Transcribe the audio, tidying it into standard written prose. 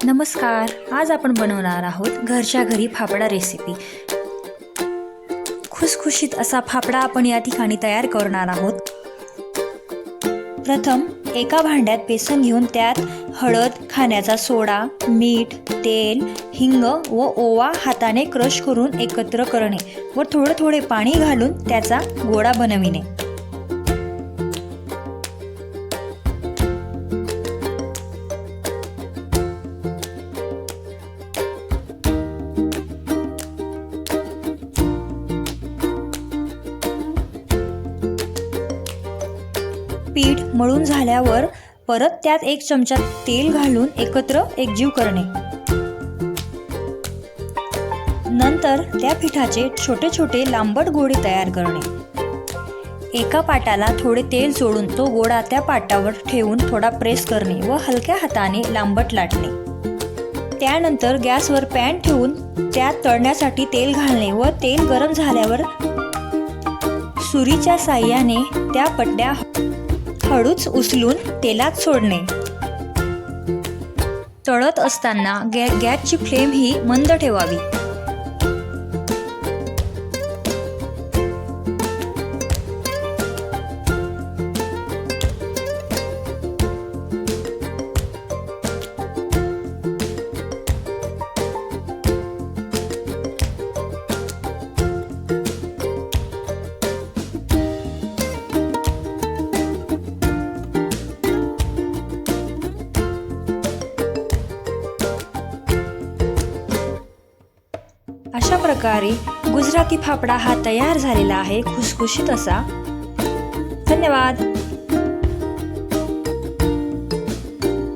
नमस्कार. आज आपण बनवणार आहोत घरच्या घरी फाफडा रेसिपी. खुसखुशीत असा फाफडा आपण या ठिकाणी तयार करणार आहोत. प्रथम एका भांड्यात बेसन घेऊन त्यात हळद, खाण्याचा सोडा, मीठ, तेल, हिंग व ओवा हाताने क्रश करून एकत्र करणे व थोडे थोडे पाणी घालून त्याचा गोळा बनविणे. पीठ मळून झाल्यावर परत त्यात 1 चमचा तेल घालून एकत्र एकजीव करणे. नंतर त्या पिठाचे छोटे छोटे लांबट गोळे तयार करणे. एका पाटाला थोडे तेल सोडून तो गोळा त्या पाटावर ठेवून थोडा प्रेस करणे व हलक्या हाताने लांबट लाटणे. त्यानंतर गॅसवर पॅन ठेवून त्यात तळण्यासाठी तेल घालणे व तेल गरम झाल्यावर सुरीच्या साहाय्याने त्या पट्ट्या हळूच उचलून तेलात सोडणे. तळत असताना गॅसची फ्लेम ही मंद ठेवावी. अशा प्रकारे गुजराती फाफडा हा तयार झालेला आहे, खुसखुशीत असा. धन्यवाद.